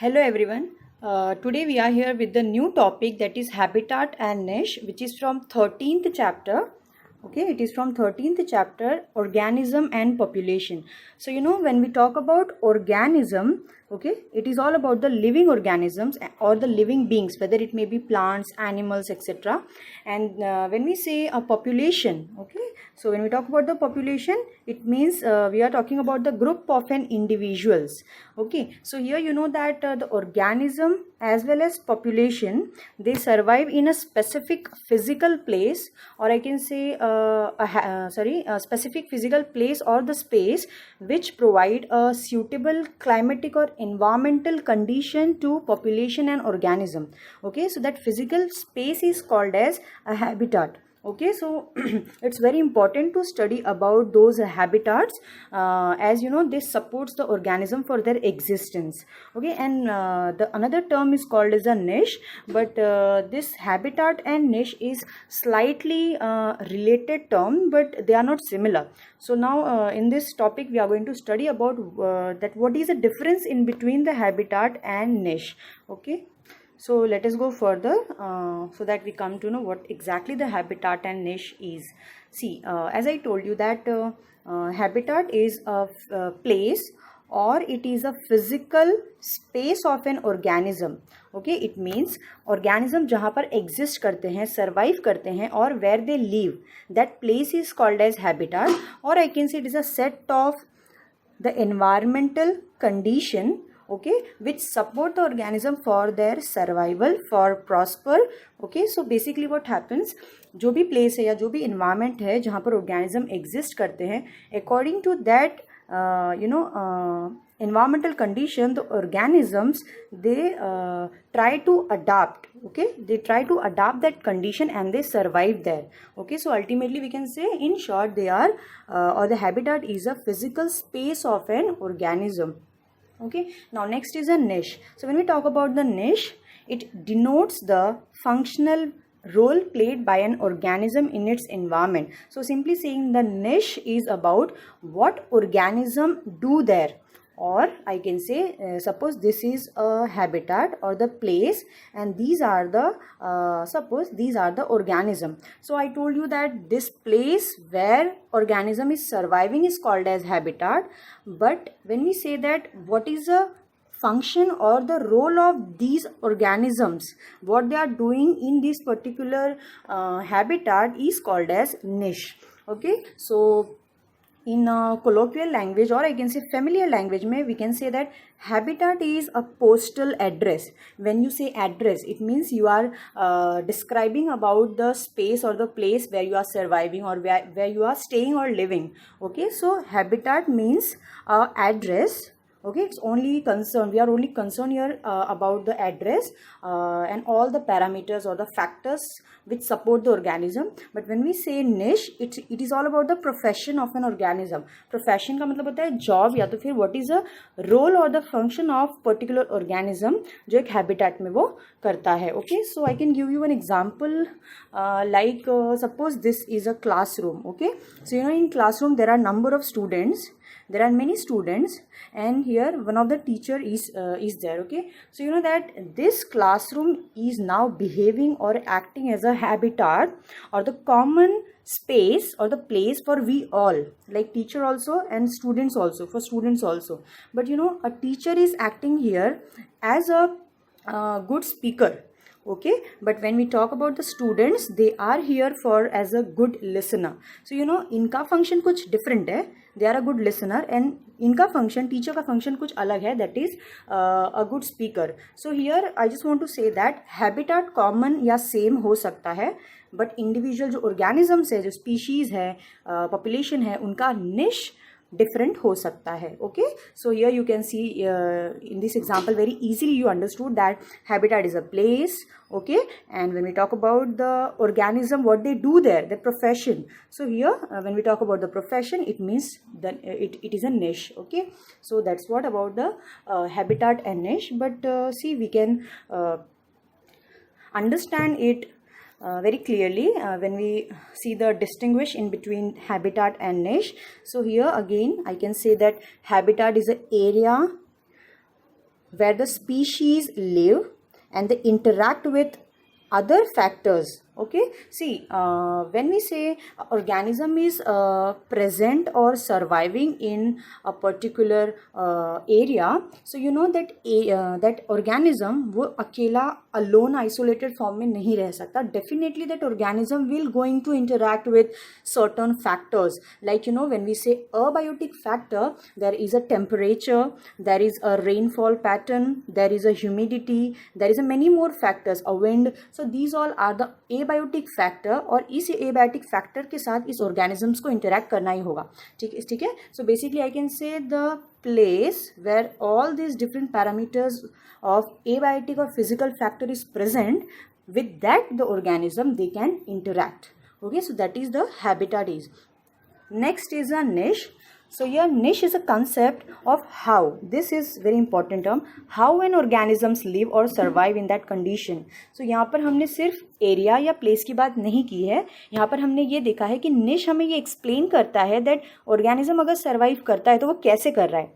Hello everyone. Today we are here with the new topic, that is habitat and niche, which is from 13th chapter. Okay, it is from 13th chapter, organism and population. So when we talk about organism, okay, it is all about the living organisms or the living beings, whether it may be plants, animals, etc. And when we say a population, okay, so when we talk about the population, it means we are talking about the group of an individuals. Okay, so here you know that the organism as well as population, they survive in a specific physical place, or I can say a specific physical place or the space which provide a suitable climatic or environmental condition to population and organism. Okay, so that physical space is called as a habitat. Okay, so it's very important to study about those habitats, as you know, this supports the organism for their existence. Okay, and the another term is called as a niche, but this habitat and niche is slightly related term, but they are not similar. So now in this topic we are going to study about that what is the difference in between the habitat and niche. Okay, so let us go further so that we come to know what exactly the habitat and niche is. See, as I told you that habitat is a place or it is a physical space of an organism. Okay, it means organism जहाँ पर exist करते हैं, survive करते हैं और where they live, that place is called as habitat, or I can say it is a set of the environmental condition, okay, which support the organism for their survival, for prosper. Okay, so basically what happens, जो भी place है या जो भी environment है जहाँ पर organism exist करते हैं, according to that environmental condition, the organisms, they try to adapt. Okay, they try to adapt that condition and they survive there. Okay, so ultimately we can say in short they are or the habitat is a physical space of an organism. Okay, now next is a niche. So when we talk about the niche, it denotes the functional role played by an organism in its environment. So simply saying the niche is about what organism do there, or I can say suppose this is a habitat or the place and these are the suppose these are the organism. So I told you that this place where organism is surviving is called as habitat, but when we say that what is a function or the role of these organisms, what they are doing in this particular habitat is called as niche. Okay, so in colloquial language or I can say familiar language mein, we can say that habitat is a postal address. When you say address, it means you are describing about the space or the place where you are surviving or where you are staying or living. Okay, so habitat means address. Okay, it's only concerned, we are only concerned here about the address and all the parameters or the factors which support the organism. But when we say niche, it is all about the profession of an organism. Profession का मतलब होता है job या तो फिर what is the role or the function of particular organism जो एक habitat में वो करता है. Okay, so I can give you an example like suppose this is a classroom. Okay, so you know in classroom there are number of students. There are many students and here one of the teacher is there. Okay, so you know that this classroom is now behaving or acting as a habitat or the common space or the place for we all, like teacher also and students also, for students also. But you know a teacher is acting here as a good speaker. Okay, but when we talk about the students, they are here for as a good listener. So you know इनका function कुछ different है, they are a good listener, and इनका function, teacher का function कुछ अलग है, that is a good speaker. So here I just want to say that habitat common या same हो सकता है, but individual जो organisms है, जो species है, population है, उनका niche different हो सकता है. Okay, so here you can see in this example very easily you understood that habitat is a place. Okay, and when we talk about the organism, what they do there, the profession. So here when we talk about the profession, it means that it is a niche. Okay, so that's what about the habitat and niche. But see, we can understand it very clearly when we see the distinguish in between habitat and niche. So here again I can say that habitat is an area where the species live and they interact with other factors. Okay, see, when we say organism is present or surviving in a particular area, so you know that that organism वो अकेला alone isolated form में नहीं रह सकता. Definitely that organism will going to interact with certain factors, like you know when we say abiotic factor, there is a temperature, there is a rainfall pattern, there is a humidity, there is a many more factors, a wind. So these all are the abiotic factor, और इस abiotic factor के साथ इस organisms को interact करना ही होगा. ठीक है. So basically I can say the place where all these different parameters of abiotic or physical factor is present, with that the organism they can interact. Okay, so that is the habitat is. Next is a niche. So here niche is a concept of how, this is very important term, how an organisms live or survive in that condition. So यहाँ पर हमने सिर्फ area या place की बात नहीं की है, यहाँ पर हमने ये देखा है कि निश हमें ये एक्सप्लेन करता है दैट ऑर्गेनिज्म अगर सर्वाइव करता है तो वो कैसे कर रहा है.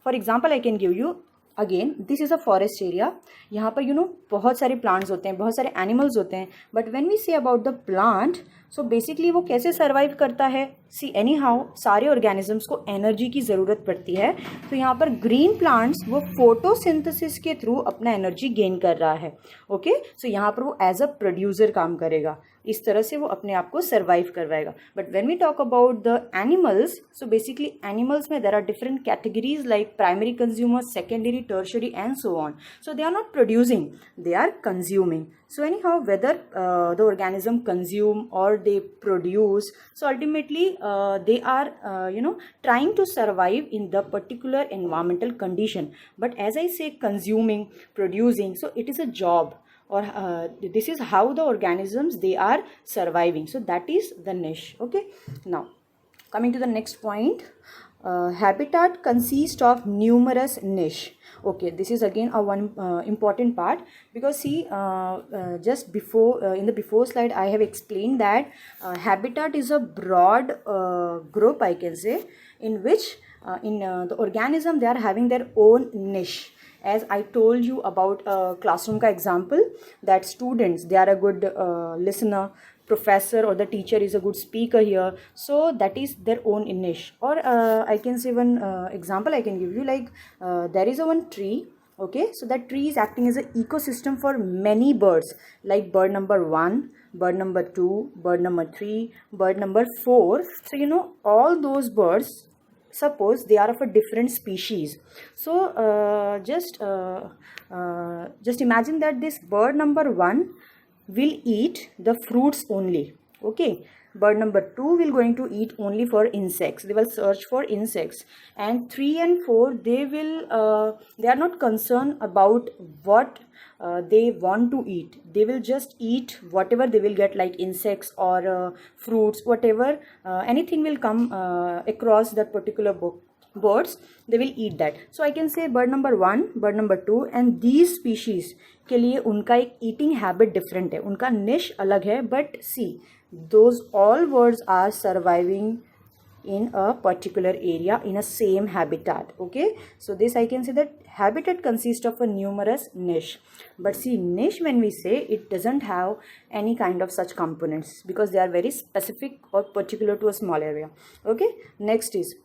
For example I can give you again, this is a forest area. यहाँ पर यू नो बहुत सारे प्लांट्स होते हैं, बहुत सारे एनिमल्स होते हैं, but when we say about the plant, so basically वो कैसे सर्वाइव करता है. सी एनी हाउ सारे ऑर्गेनिजम्स को एनर्जी की ज़रूरत पड़ती है. तो यहाँ पर ग्रीन प्लांट्स वो फोटोसिंथेसिस के थ्रू अपना एनर्जी गेन कर रहा है. ओके, सो यहाँ पर वो एज अ प्रोड्यूसर काम करेगा, इस तरह से वो अपने आप को सर्वाइव करवाएगा. But when we talk about the animals, so basically animals में there are different categories like primary consumer, secondary, tertiary and so on. So they are not producing, they are consuming. So anyhow, whether the organism consume or they produce, so ultimately they are trying to survive in the particular environmental condition. But as I say, consuming, producing, so it is a job, or this is how the organisms they are surviving. So that is the niche. Okay, now coming to the next point, habitat consists of numerous niche. Okay, this is again a one important part, because see just before in the before slide I have explained that habitat is a broad group, I can say, in which in the organism they are having their own niche. As I told you about classroom ka example, that students they are a good listener, professor or the teacher is a good speaker here, so that is their own niche. Or I can say one example I can give you, like there is a one tree. Okay, so that tree is acting as an ecosystem for many birds, like bird number 1, bird number 2, bird number 3, bird number 4. So you know all those birds, suppose they are of a different species. So just imagine that this bird number 1 will eat the fruits only. Okay, bird number 2 will going to eat only for insects, they will search for insects. And 3 and 4 they will they are not concerned about what they want to eat, they will just eat whatever they will get, like insects or fruits, whatever anything will come across that particular birds, they will eat that. So I can say bird number 1, bird number 2 and these species के लिए उनका एक eating habit different है, उनका niche अलग है. But see, those all birds are surviving in a particular area in a same habitat. Okay, so this I can say that habitat consists of a numerous niche. But see, niche when we say, it doesn't have any kind of such components, because they are very specific or particular to a small area. Okay, next is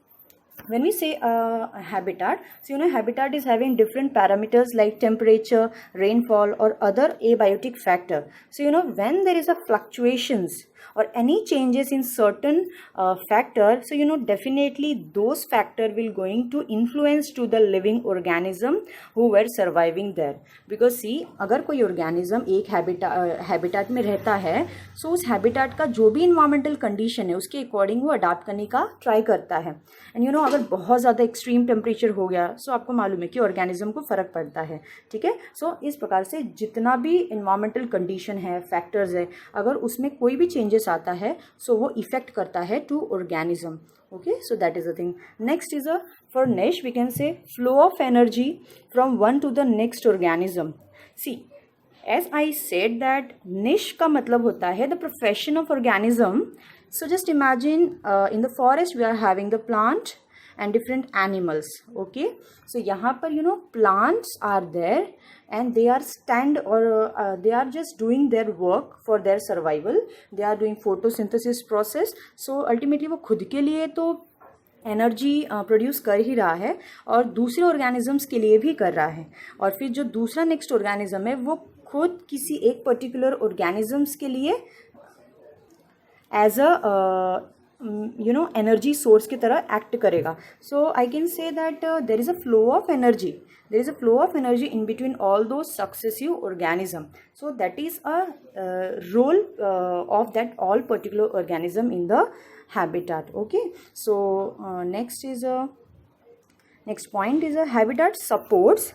when we say habitat, so you know habitat is having different parameters like temperature, rainfall or other abiotic factor. So you know when there is a fluctuations or any changes in certain factor, so you know definitely those factor will going to influence to the living organism who were surviving there. Because see, अगर कोई organism एक habitat में रहता है, so उस habitat का जो भी environmental condition है उसके according वो adapt करने का try करता है. And you know अगर बहुत ज़्यादा extreme temperature हो गया, so आपको मालूम है कि organism को फ़र्क पड़ता है. ठीक है, so इस प्रकार से जितना भी environmental condition है, factors है, अगर उसमें कोई भी changes आता है, so वो effect करता है to organism. Okay, so that is the thing. Next is for niche we can say flow of energy from one to the next organism. See, as I said that niche का मतलब होता है the profession of organism. So just imagine in the forest we are having the plant, and different animals. Okay, so यहाँ पर plants are there and they are they are just doing their work for their survival. They are doing photosynthesis process. So ultimately वो खुद के लिए तो energy produce कर ही रहा है और दूसरे ऑर्गेनिजम्स के लिए भी कर रहा है, और फिर जो दूसरा नेक्स्ट ऑर्गेनिज्म है वो खुद किसी एक पर्टिकुलर ऑर्गेनिजम्स के लिए एज अ एनर्जी सोर्स की तरह एक्ट करेगा. So I can say that there is a flow of energy, there is a flow of energy in between all those successive organism. So that is a role of that all particular organism in the habitat. Okay, so next point is a habitat supports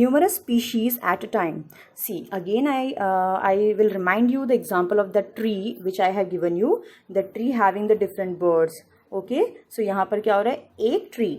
numerous species at a time. See, again I will remind you the example of the tree which I have given you, the tree having the different birds. Okay, so यहाँ पर क्या हो रहा है, एक tree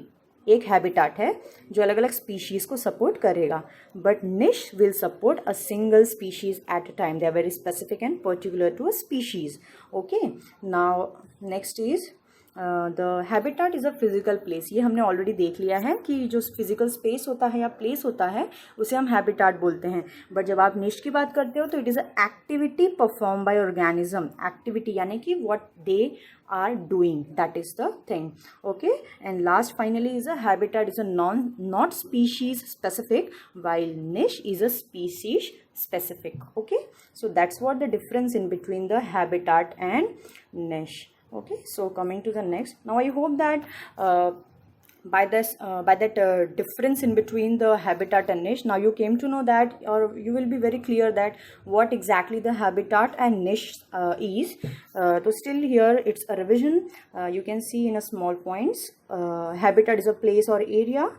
एक habitat है जो अलग अलग स्पीशीज़ को सपोर्ट करेगा, but niche will support a single species at a time. They are very specific and particular to a species. Okay, now next is the habitat is a physical place. ये हमने already देख लिया है कि जो physical space होता है या प्लेस होता है उसे हम हैबिटाट बोलते हैं. बट जब आप निश की बात करते हो तो it is a activity perform by organism. Activity यानी कि what they are doing, that is the thing. Okay, and last finally is a habitat is a not species specific, while niche is a species specific. Okay, so that's what the difference in between the habitat and niche. Okay, so coming to the next, now I hope that by that difference in between the habitat and niche, now you came to know that, or you will be very clear that what exactly the habitat and niche is. So still here it's a revision. You can see in a small points, habitat is a place or area.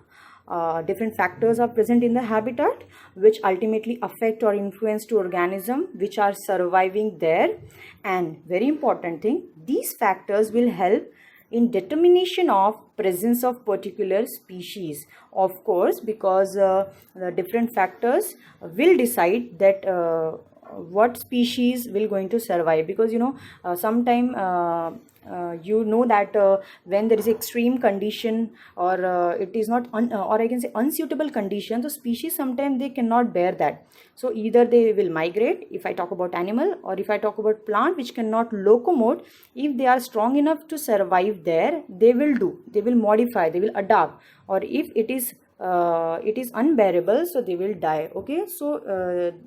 Different factors are present in the habitat which ultimately affect or influence to organism which are surviving there, and very important thing, these factors will help in determination of presence of particular species. Of course, because the different factors will decide that what species will going to survive, because sometime that when there is extreme condition or it is not or I can say unsuitable condition, so species sometimes they cannot bear that. So either they will migrate, if I talk about animal, or if I talk about plant which cannot locomote, if they are strong enough to survive there, they will modify, they will adapt, or if it is unbearable, so they will die. Okay, so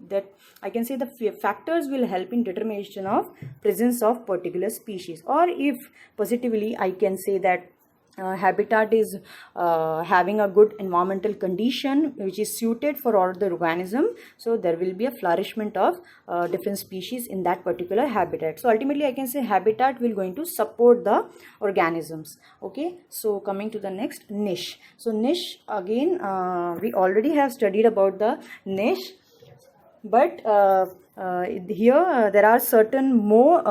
that I can say the factors will help in determination of presence of particular species. Or if positively I can say that habitat is having a good environmental condition which is suited for all the organism, so there will be a flourishment of different species in that particular habitat. So ultimately I can say habitat will going to support the organisms. Okay, so coming to the next, niche. So niche, again we already have studied about the niche, but here there are certain more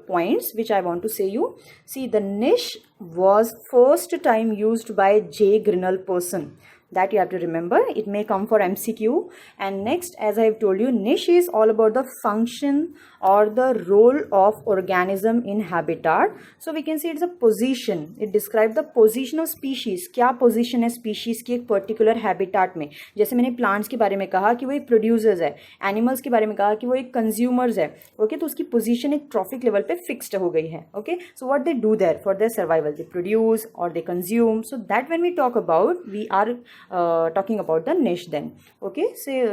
points which I want to say you. See, the niche was first time used by J. Grinnell person. That you have to remember. It may come for MCQ. And next, as I have told you, niche is all about the function or the role of organism in habitat. So we can say it's a position. It describes the position of species. क्या position है species की एक particular habitat में. जैसे मैंने plants के बारे में कहा कि वो एक producers है, animals के बारे में कहा कि वो एक consumers है. Okay, तो उसकी position एक trophic level पे fixed हो गई है. Okay, so what they do there for their survival, they produce or they consume. So that when we talk about, we are talking about the niche then. Okay,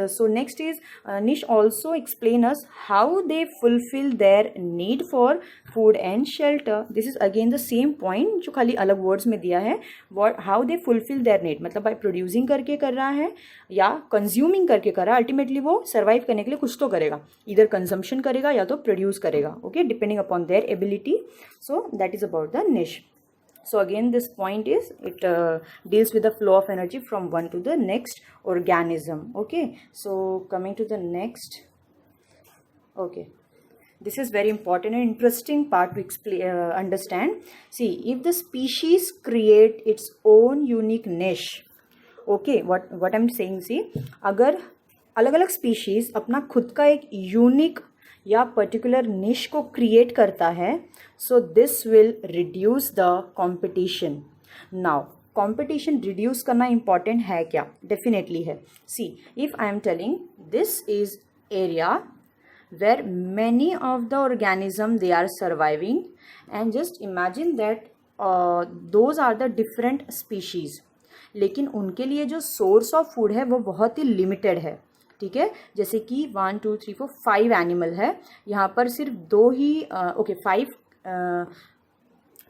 so next is niche also explain us how they fulfill their need for food and shelter. This is again the same point जो खाली अलग words में दिया है. What how they fulfill their need, मतलब by producing करके कर रहा है या consuming करके कर रहा है. Ultimately वो survive करने के लिए कुछ तो करेगा, either consumption करेगा या तो produce करेगा. Okay, depending upon their ability. So that is about the niche. So again this point is it deals with the flow of energy from one to the next organism. Okay, so coming to the next. Okay, this is very important and interesting part to explain, understand. See, if the species create its own unique niche. Okay, what I'm saying, see, अगर अलग अलग species अपना खुद का एक unique या particular निश को क्रिएट करता है, so this will reduce the competition. Now competition reduce करना इम्पॉर्टेंट है क्या? डेफिनेटली है. See, if I am telling this is area where many of the organism they are surviving, and just imagine that those are the different species, लेकिन उनके लिए जो source of food है वो बहुत ही लिमिटेड है. ठीक है, जैसे कि 1 2 3 4 5 एनिमल है, यहाँ पर सिर्फ 2 ही 5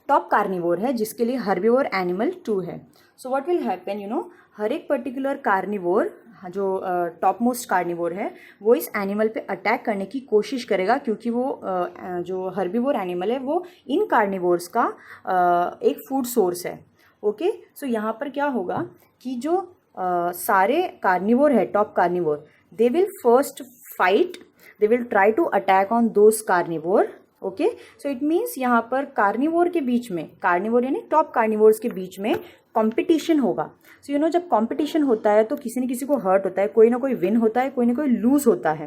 टॉप कार्निवोर है जिसके लिए हर्बीवोर एनिमल 2 है. So what will happen, you know, हर एक पर्टिकुलर कार्निवोर जो टॉप मोस्ट कार्निवोर है वो इस एनिमल पे अटैक करने की कोशिश करेगा, क्योंकि वो जो हर्बीवोर एनिमल है वो इन कार्निवोर्स का एक फूड सोर्स है. ओके, सो यहाँ पर क्या होगा कि जो सारे कार्निवोर है, top carnivore, they will first fight, they will try to attack on those carnivore. Okay, so it means यहाँ पर कार्निवोर के बीच में, कार्निवोर यानी टॉप कार्निवोर्स के बीच में कंपटीशन होगा. सो यू नो, जब कंपटीशन होता है तो किसी न किसी को हर्ट होता है, कोई ना कोई विन होता है, कोई ना कोई लूज होता है.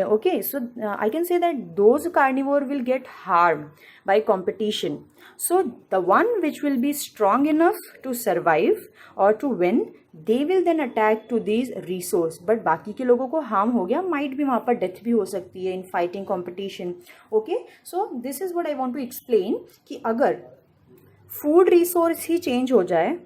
Okay, so I can say that those carnivore will get harm by competition. So the one which will be strong enough to survive और to win, they will then attack to these resource. But बाकी के लोगों को harm हो गया, might भी वहाँ पर डेथ भी हो सकती है in fighting competition. Okay, so this is what I want to explain कि अगर फूड रिसोर्स ही चेंज हो जाए,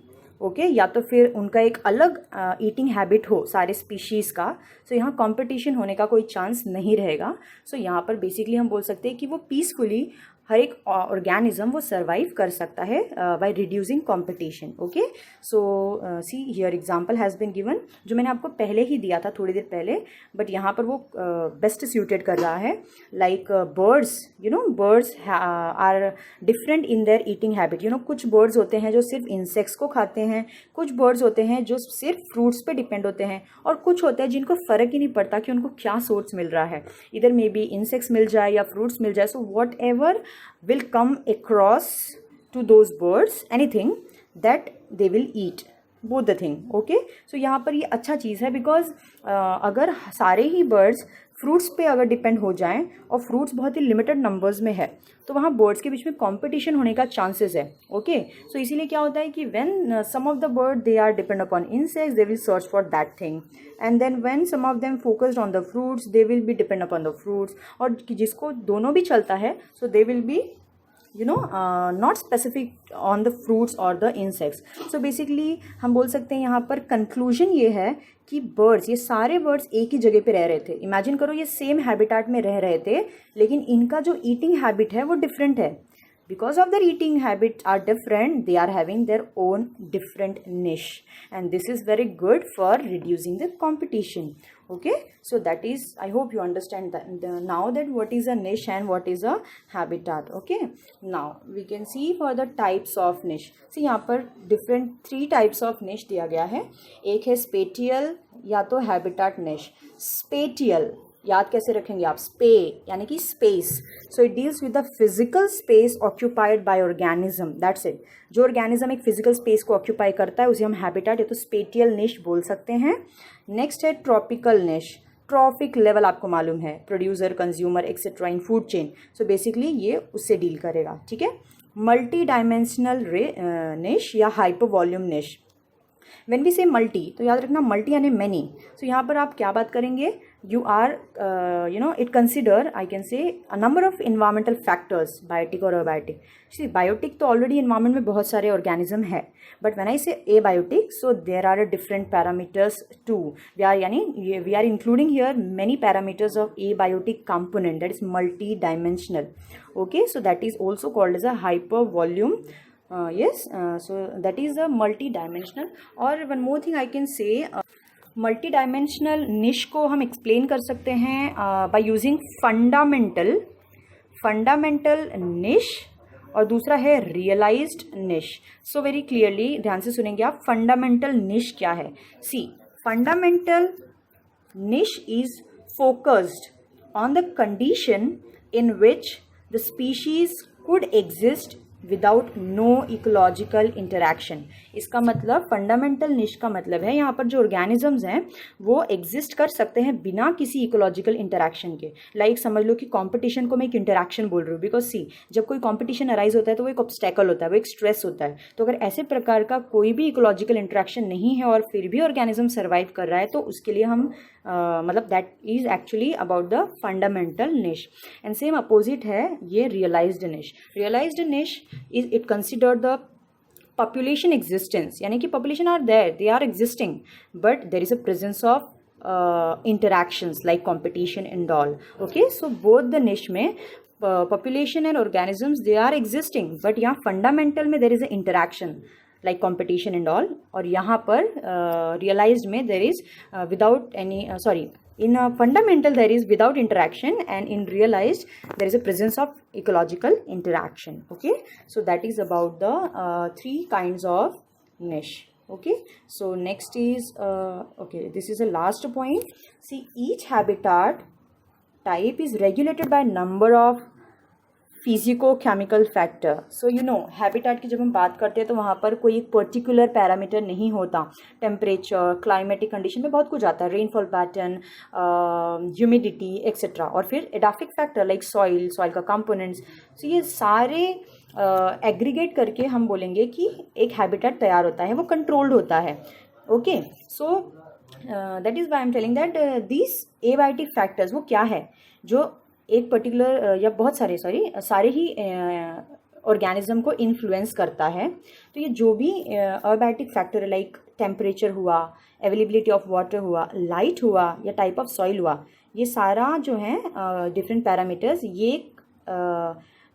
ओके, या तो फिर उनका एक अलग ईटिंग हैबिट हो सारे स्पीशीज़ का, सो यहाँ कंपटीशन होने का कोई चांस नहीं रहेगा. सो यहाँ पर बेसिकली हम बोल सकते हैं कि वो पीसफुली हर एक ऑर्गेनिज्म वो सर्वाइव कर सकता है by reducing competition. Okay, so see here example has been given, जो मैंने आपको पहले ही दिया था थोड़ी देर पहले, बट यहाँ पर वो बेस्ट सूटेड कर रहा है. Like birds, you know, birds are different in their eating habit. You know, कुछ बर्ड्स होते हैं जो सिर्फ इंसेक्ट्स को खाते हैं, कुछ बर्ड्स होते हैं जो सिर्फ फ्रूट्स पे डिपेंड होते हैं, और कुछ होते हैं जिनको फ़र्क ही नहीं पड़ता कि उनको क्या सोर्स मिल रहा है, इधर मे बी इंसेक्ट्स मिल जाए या फ्रूट्स मिल जाए. So what ever will come across to those birds, anything that they will eat, both the thing. Okay, so यहाँ पर ये अच्छा चीज़ है, बिकॉज अगर सारे ही बर्ड्स फ्रूट्स पे अगर डिपेंड हो जाएं और फ्रूट्स बहुत ही लिमिटेड नंबर्स में है, तो वहाँ बर्ड्स के बीच में कंपटीशन होने का चांसेस है. ओके, सो इसीलिए क्या होता है कि when some of the bird they are depend upon insects, they will search for that thing, and then when some of them focused on the fruits, they will be depend upon the fruits. और जिसको दोनों भी चलता है, so they will be not specific on the fruits or the insects. So basically हम बोल सकते हैं यहाँ पर conclusion ये है कि birds, ये सारे birds एक ही जगह पे रह रहे थे. इमेजिन करो, ये सेम हैबिटाट में रह रहे थे, लेकिन इनका जो ईटिंग हैबिट है वो डिफरेंट है. Because of their eating habits are different, they are having their own different niche, and this is very good for reducing the competition. Okay, so that is, I hope you understand that now that what is a niche and what is a habitat. Okay, now we can see for the types of niche. See, यहाँ पर different 3 types of niche दिया गया है. एक है spatial या तो habitat niche. Spatial याद कैसे रखेंगे आप? स्पे यानी कि space. So it deals with the physical space occupied by organism, that's it. जो ऑर्गेनिज्म एक फिजिकल स्पेस को ऑक्यूपाई करता है उसे हम हैबिटेट या तो स्पेटियल निश बोल सकते हैं. नेक्स्ट है ट्रॉपिकल निश. ट्रॉफिक लेवल आपको मालूम है, प्रोड्यूसर, कंज्यूमर एक्सेट्रा इन फूड चेन. सो बेसिकली ये उससे डील करेगा. ठीक है. मल्टी डायमेंशनल निश या हाइपर वॉल्यूम निश. व्हेन वी से मल्टी, तो याद रखना मल्टी यानी मैनी. सो यहाँ पर आप क्या बात करेंगे? you are it consider, I can say, a number of environmental factors, biotic or abiotic. See, biotic तो already environment में बहुत सारे organism है, but when I say abiotic, so there are different parameters too. We are including here many parameters of abiotic component, that is multi-dimensional. Okay, so that is also called as a hyper volume. So that is a multi-dimensional. Or one more thing I can say, multi dimensional निश को हम explain कर सकते हैं by using fundamental निश, और दूसरा है रियलाइज्ड निश. सो वेरी क्लियरली ध्यान से सुनेंगे आप, फंडामेंटल निश क्या है. See, fundamental niche is focused on the condition in which the species could exist without no ecological interaction. इसका मतलब फंडामेंटल निश का मतलब है यहाँ पर जो ऑर्गेनिजम्स हैं वो एग्जिस्ट कर सकते हैं बिना किसी इकोलॉजिकल इंटरैक्शन के। लाइक समझ लो कि कंपटीशन को मैं एक इंटरैक्शन बोल रही हूँ, बिकॉज सी जब कोई कंपटीशन अराइज होता है तो वो एक ऑब्स्टेकल होता है, वो एक स्ट्रेस होता है। तो अगर ऐसे प्रकार का कोई भी इकोलॉजिकल इंटरैक्शन नहीं है और फिर भी ऑर्गेनिज्म सर्वाइव कर रहा है तो उसके लिए हम मतलब that is actually about the fundamental niche. And same opposite है ये realized niche. Realized niche is it considered the population existence, यानी कि population are there, they are existing, but there is a presence of interactions like competition and all. Okay, so both the niche में population and organisms they are existing, but यहाँ fundamental में there is a interaction like competition and all, और यहाँ पर realized में there is without any in a fundamental there is without interaction, and in realized there is a presence of ecological interaction. Okay, so that is about the three kinds of niche. Okay, so next is okay, this is the last point. See, each habitat type is regulated by number of physico chemical factor. So you know habitat की जब हम बात करते हैं तो वहाँ पर कोई एक पर्टिकुलर पैरामीटर नहीं होता। टेम्परेचर, क्लाइमेटिक कंडीशन में बहुत कुछ आता है, रेनफॉल पैटर्न, ह्यूमिडिटी एक्सेट्रा, और फिर एडाफिक फैक्टर लाइक सॉइल का कंपोनेंट्स। सो ये सारे एग्रीगेट करके हम बोलेंगे कि एक हैबिटेट तैयार होता है, वो कंट्रोल्ड होता है। Okay, so that is why I am telling that this abiotic factors वो क्या है जो एक पर्टिकुलर या बहुत सारे ही ऑर्गेनिज्म को इन्फ्लुएंस करता है। तो ये जो भी एबायोटिक फैक्टर लाइक टेम्परेचर हुआ, अवेलेबिलिटी ऑफ वाटर हुआ, लाइट हुआ या टाइप ऑफ सॉइल हुआ, ये सारा जो है डिफरेंट पैरामीटर्स ये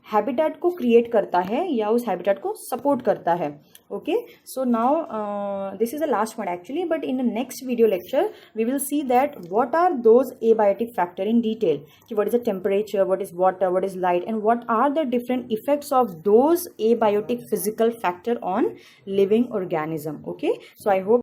हैबिटेट को क्रिएट करता है या उस हैबिटेट को सपोर्ट करता है। Okay, so now this is the last point actually, but in the next video lecture we will see that what are those abiotic factor in detail, कि what is the temperature, what is water, what is light, and what are the different effects of those abiotic physical factor on living organism. Okay, so I hope